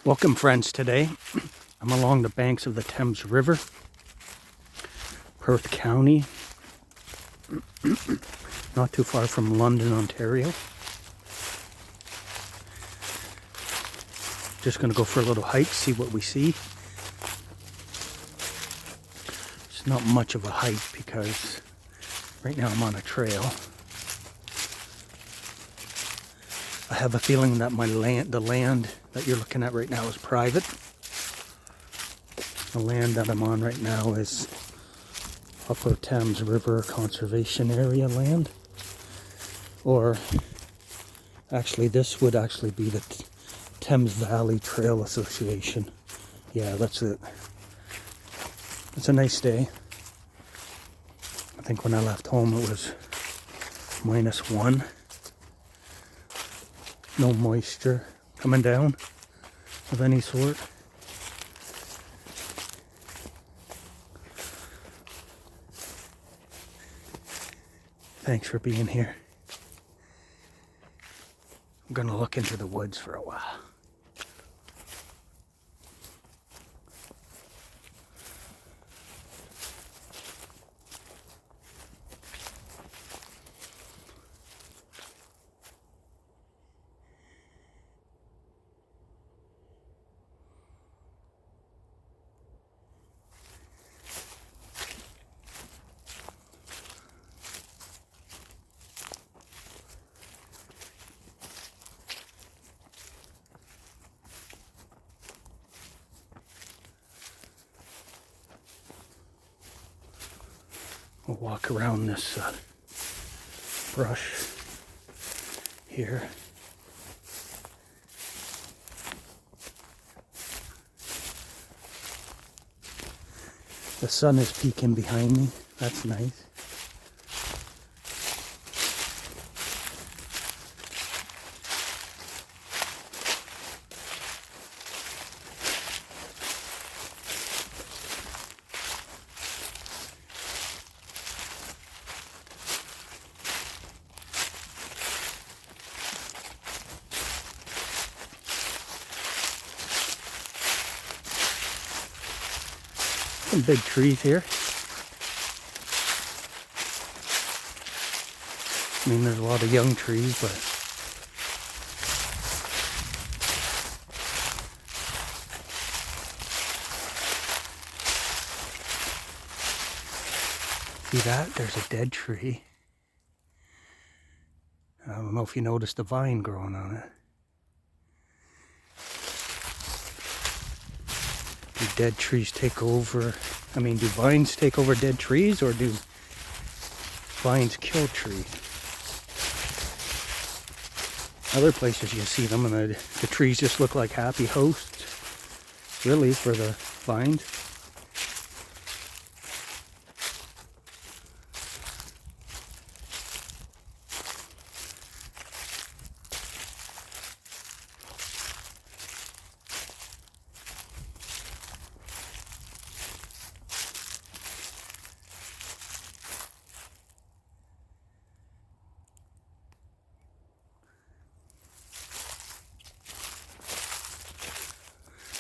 Welcome, friends. Today I'm along the banks of the Thames River, Perth County, not too far from London, Ontario. Just going to go for a little hike, see what we see. It's not much of a hike because right now I'm on a trail. I have a feeling that the land that you're looking at right now is private. The land that I'm on right now is Upper Thames River Conservation Area land. Or actually, this would actually be the Thames Valley Trail Association. Yeah, that's it. It's a nice day. I think when I left home it was -1. No moisture coming down of any sort. Thanks for being here. I'm gonna look into the woods for a while. We'll walk around this brush here. The sun is peeking behind me. That's nice. Some big trees here. I mean, there's a lot of young trees, but see that? There's a dead tree. I don't know if you noticed the vine growing on it. Do dead trees take over? I mean, do vines take over dead trees, or do vines kill trees? Other places you see them and the trees just look like happy hosts, really, for the vines.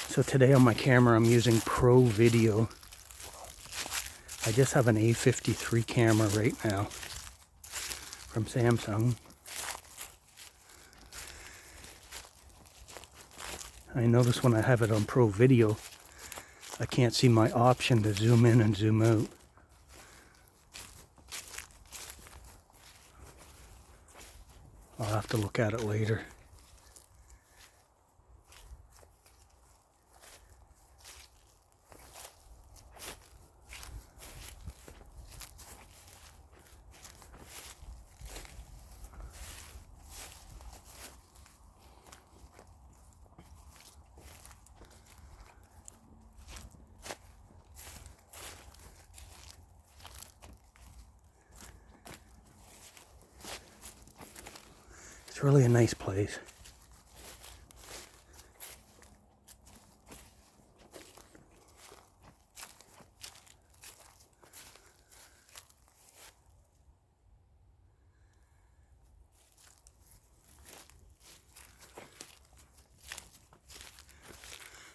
So today on my camera I'm using Pro Video. I just have an A53 camera right now from Samsung. I notice when I have it on Pro Video, I can't see my option to zoom in and zoom out. I'll have to look at it later. It's really a nice place.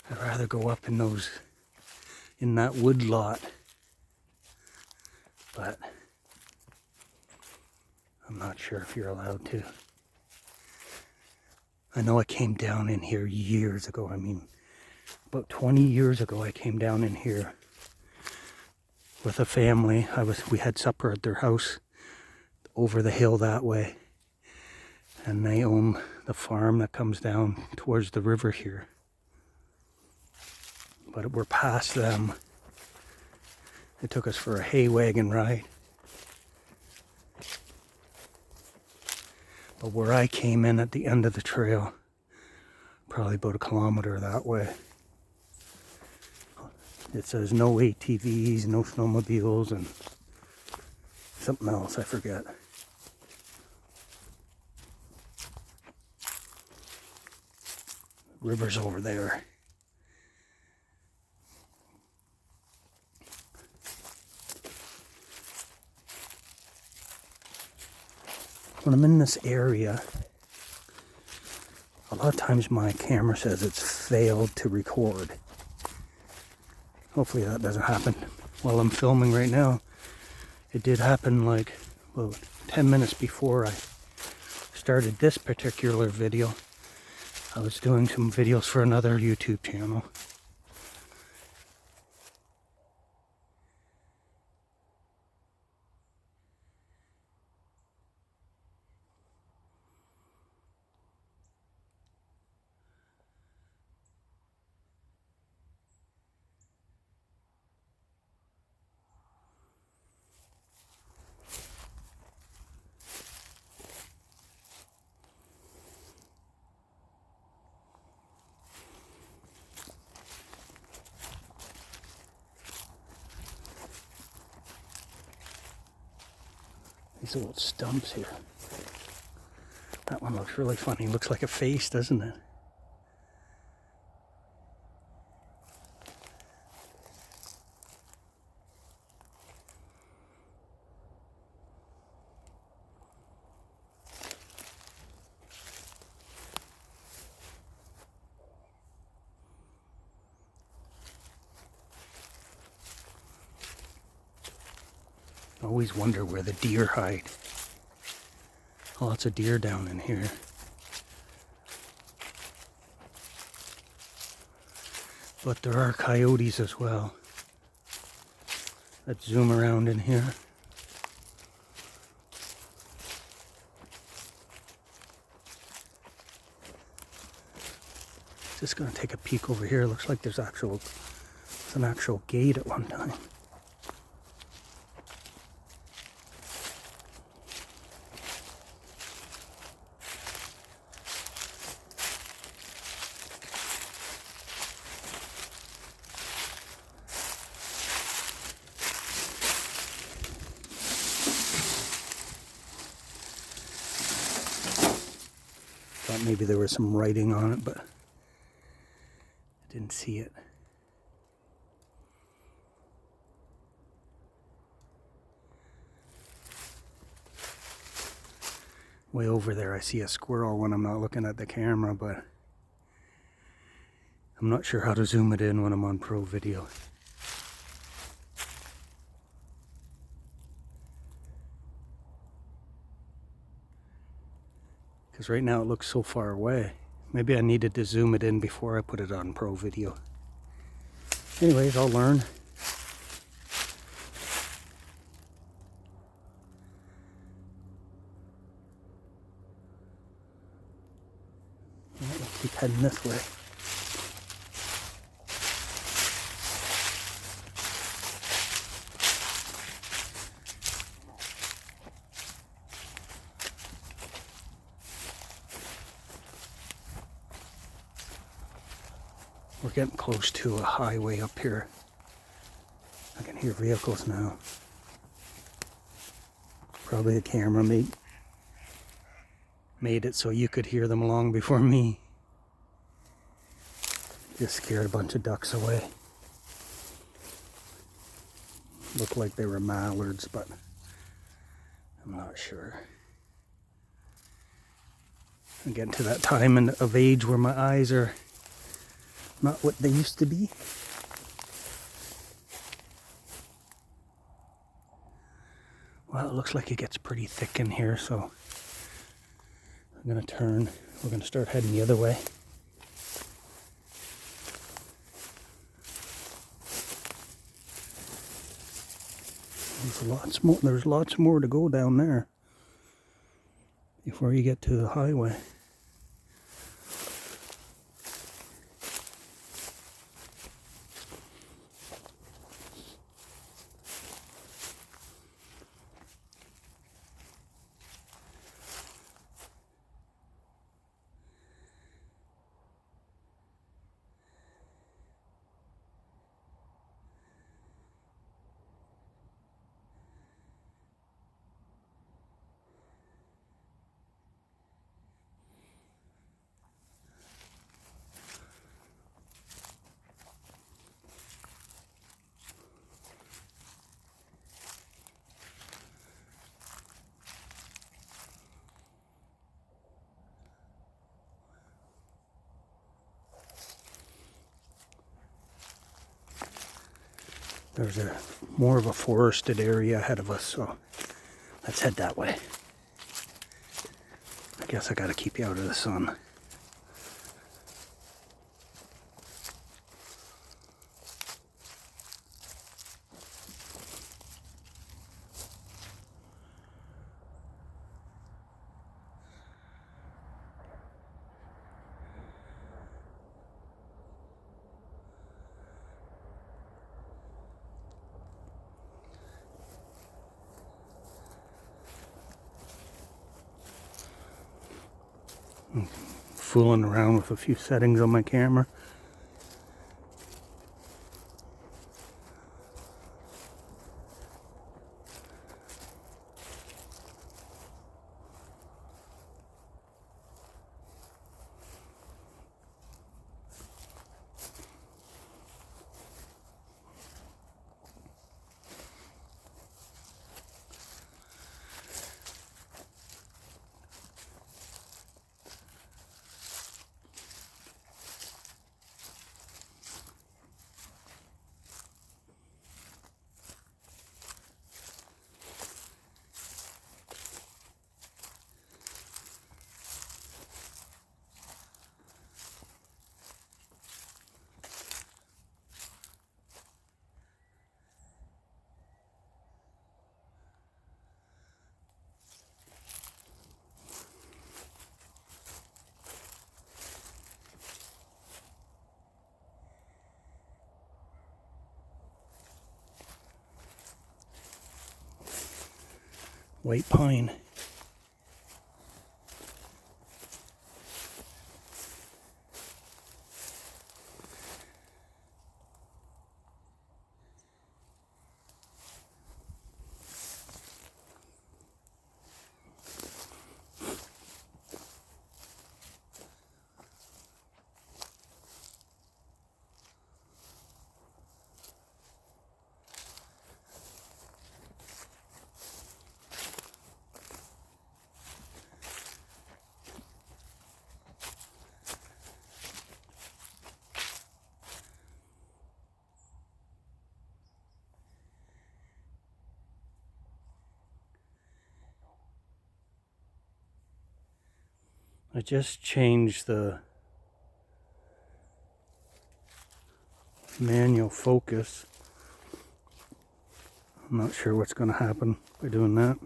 I'd rather go up in that wood lot, but I'm not sure if you're allowed to. I know I came down in here years ago. I mean, about 20 years ago, I came down in here with a family. We had supper at their house over the hill that way, and they own the farm that comes down towards the river here. But we're past them. It took us for a hay wagon ride. But where I came in at the end of the trail, probably about a kilometer that way, it says no ATVs, no snowmobiles, and something else, I forget. River's over there. When I'm in this area, a lot of times my camera says it's failed to record. Hopefully that doesn't happen while I'm filming right now. It did happen like about 10 minutes before I started this particular video. I was doing some videos for another YouTube channel. These little stumps here. That one looks really funny. Looks like a face, doesn't it? I always wonder where the deer hide. Lots of deer down in here. But there are coyotes as well. Let's zoom around in here. Just gonna take a peek over here. Looks like there's an actual gate at one time. Thought maybe there was some writing on it, but I didn't see it. Way over there I see a squirrel when I'm not looking at the camera, but I'm not sure how to zoom it in when I'm on Pro Video. Because right now it looks so far away. Maybe I needed to zoom it in before I put it on Pro Video. Anyways, I'll learn. Let's keep heading this way. We're getting close to a highway up here. I can hear vehicles now. Probably the camera made it so you could hear them long before me. Just scared a bunch of ducks away. Looked like they were mallards, but I'm not sure. I'm getting to that time of age where my eyes are Not what they used to be. Well, it looks like it gets pretty thick in here, so I'm gonna turn. We're gonna start heading the other way. There's lots more to go down there before you get to the highway. There's more of a forested area ahead of us, so let's head that way. I guess I gotta keep you out of the sun. Fooling around with a few settings on my camera. White pine. I just changed the manual focus. I'm not sure what's going to happen by doing that.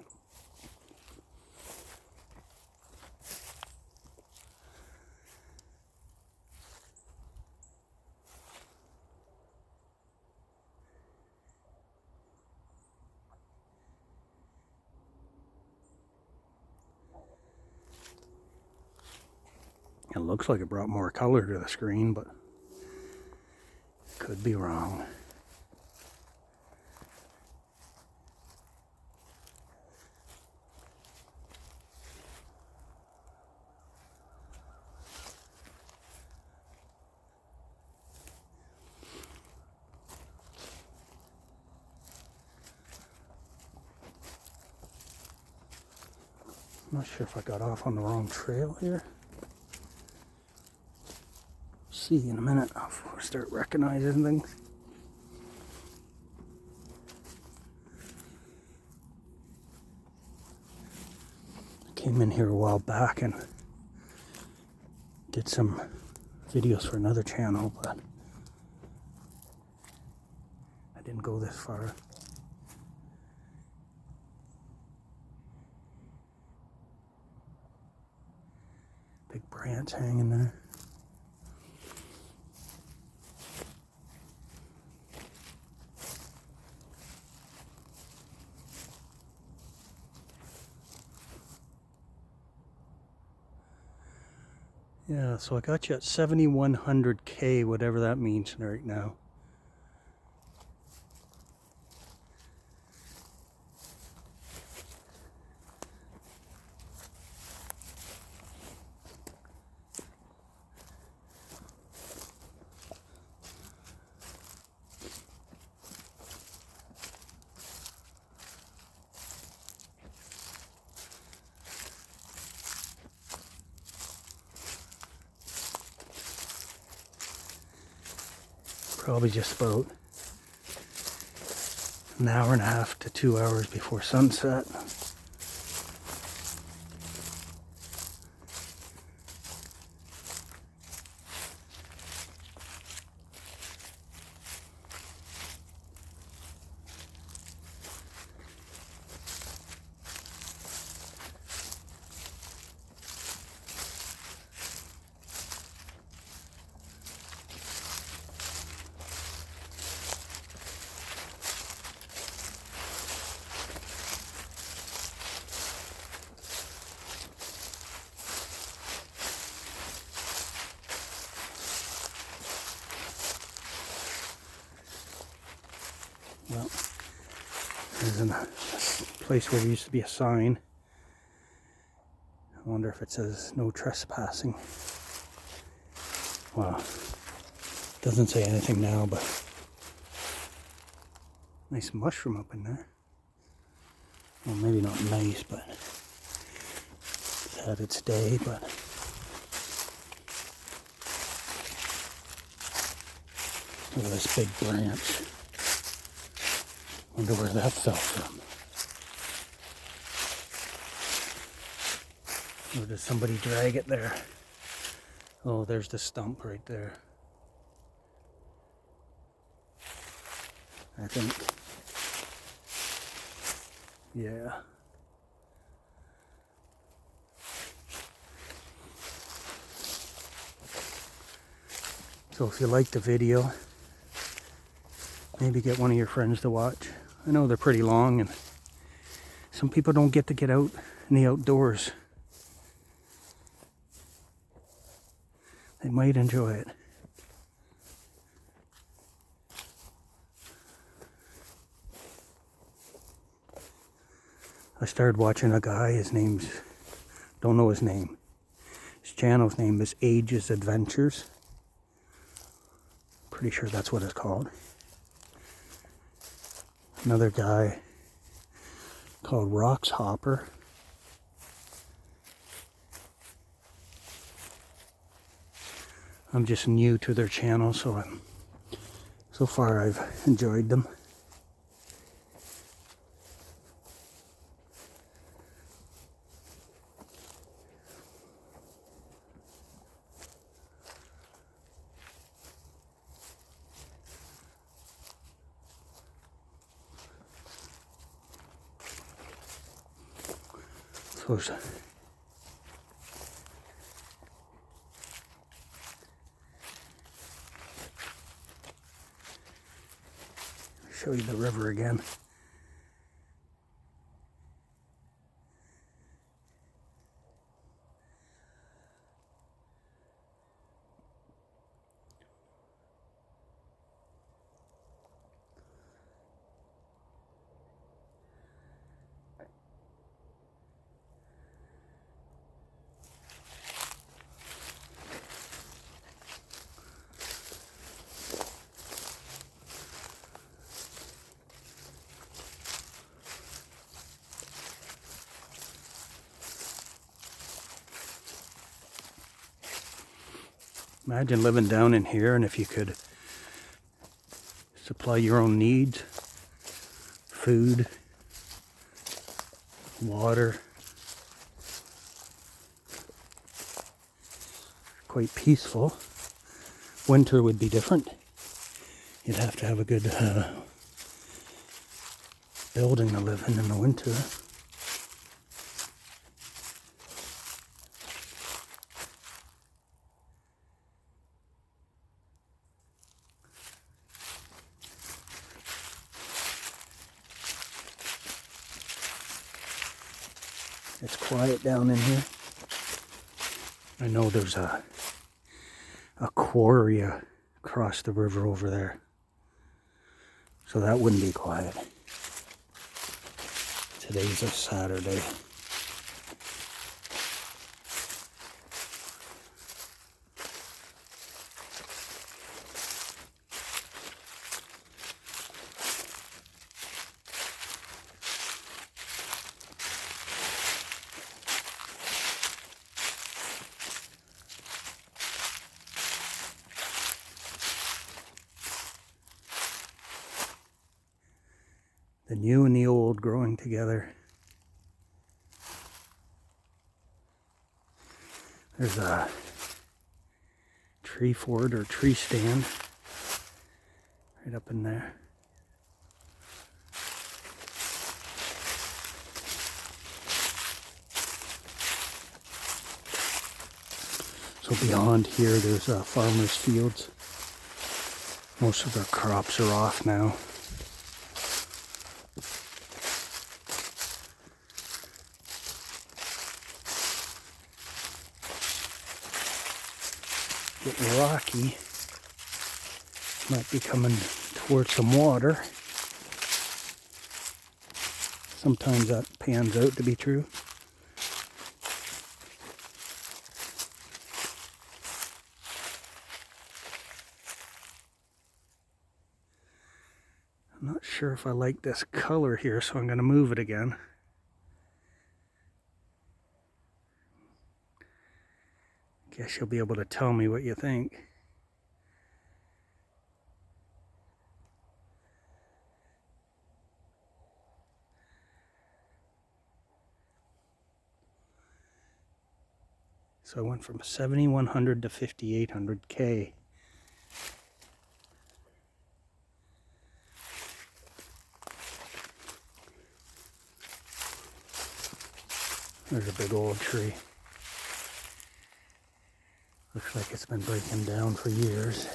It looks like it brought more color to the screen, but could be wrong. I'm not sure if I got off on the wrong trail here. see in a minute. I'll start recognizing things. I came in here a while back and did some videos for another channel, but I didn't go this far. Big branch hanging there. Yeah, so I got you at 7,100K, whatever that means right now. Probably just about an hour and a half to 2 hours before sunset. Well, there's a place where there used to be a sign. I wonder if it says no trespassing. Well, doesn't say anything now, but nice mushroom up in there. Well, maybe not nice, but it's had its day, but look at this big branch. Wonder where that fell from. Or did somebody drag it there? Oh, there's the stump right there. I think. Yeah. So if you liked the video, maybe get one of your friends to watch. I know they're pretty long and some people don't get to get out in the outdoors. They might enjoy it. I started watching a guy, his name's, don't know his name. His channel's name is Ages Adventures. Pretty sure that's what it's called. Another guy called Rocks Hopper. I'm just new to their channel, so so far I've enjoyed them. So show you the river again. Imagine living down in here, and if you could supply your own needs, food, water. Quite peaceful. Winter would be different. You'd have to have a good building to live in the winter. It's quiet down in here. I know there's a quarry across the river over there, so that wouldn't be quiet. Today's a Saturday. The new and the old growing together. There's a tree fort or tree stand right up in there. So beyond here there's farmers' fields. Most of their crops are off now. Getting rocky. Might be coming towards some water. Sometimes that pans out to be true. I'm not sure if I like this color here, so I'm going to move it again. Guess you'll be able to tell me what you think. So I went from 7,100 to 5,800K. There's a big old tree. Looks like it's been breaking down for years.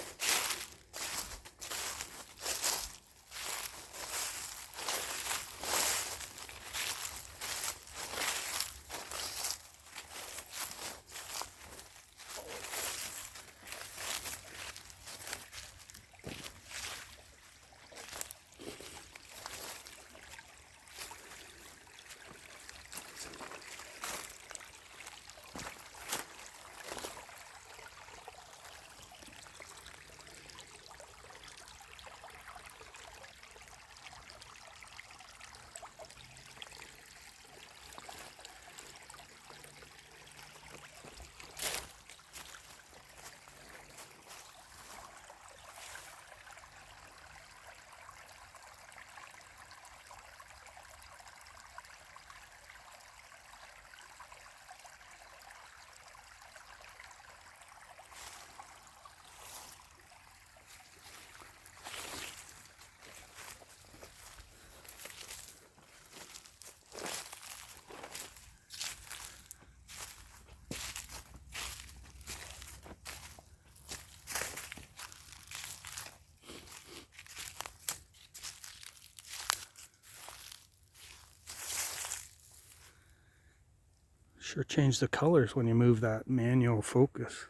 Sure changed the colors when you move that manual focus.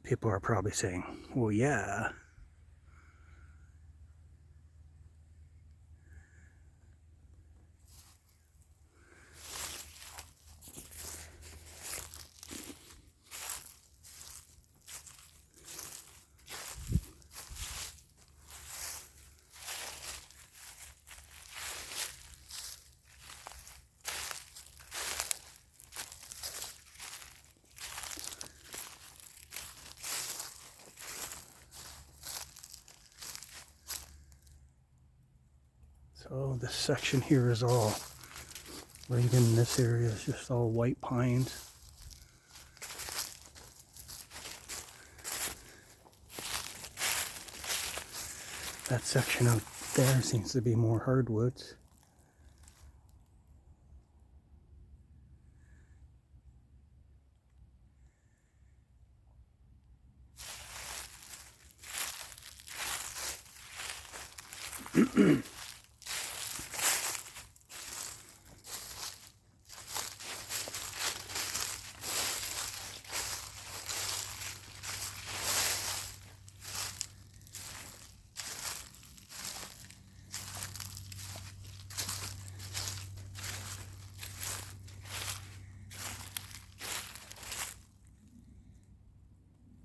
People are probably saying, well, yeah. So this section here is all, right in this area is just all white pines. That section out there seems to be more hardwoods.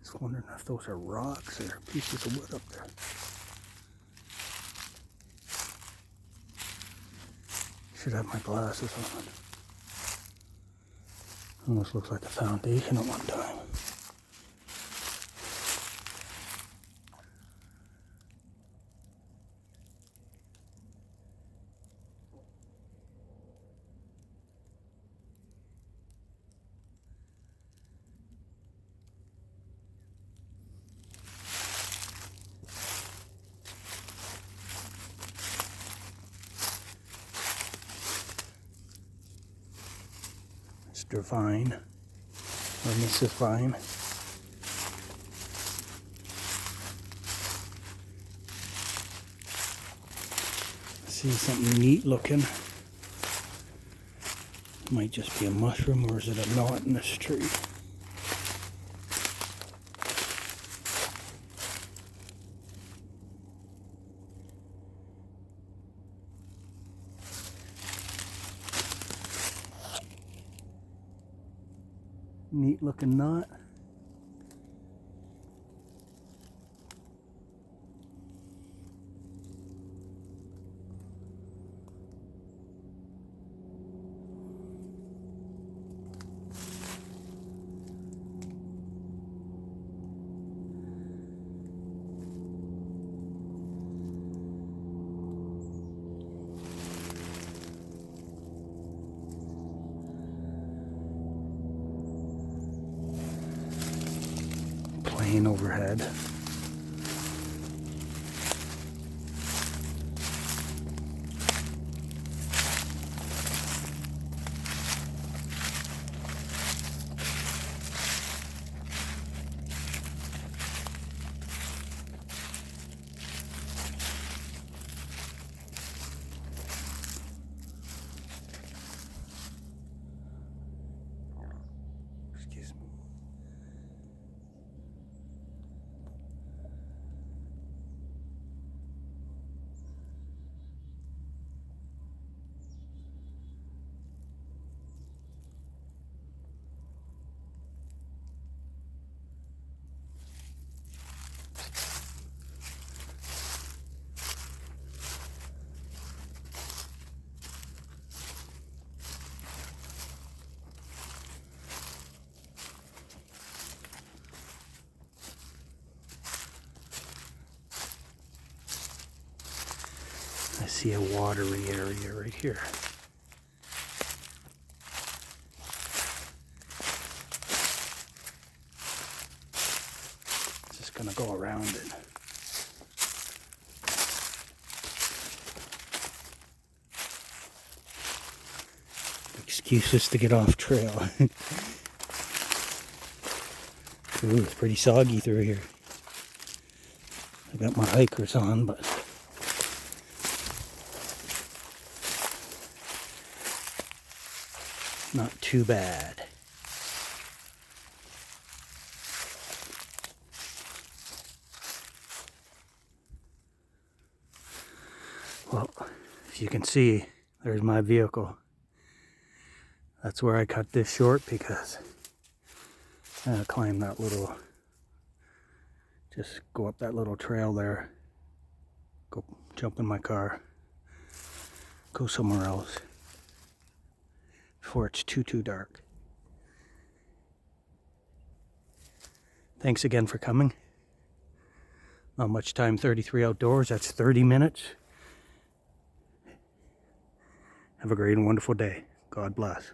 Just wondering if those are rocks or pieces of wood up there. Should have my glasses on. Almost looks like the foundation at one time. Mr. Vine, or Mrs. Vine. See something neat looking. Might just be a mushroom, or is it a knot in this tree? Neat looking knot. Plane overhead. Excuse me. I see a watery area right here. Just gonna go around it. Excuses to get off trail. Ooh, it's pretty soggy through here. I got my hikers on, but not too bad. Well, as you can see, there's my vehicle. That's where I cut this short because I'm gonna climb that little, just go up that little trail there, go jump in my car, go somewhere else before it's too dark. Thanks again for coming. Not much time, 33 outdoors, that's 30 minutes. Have a great and wonderful day. God bless.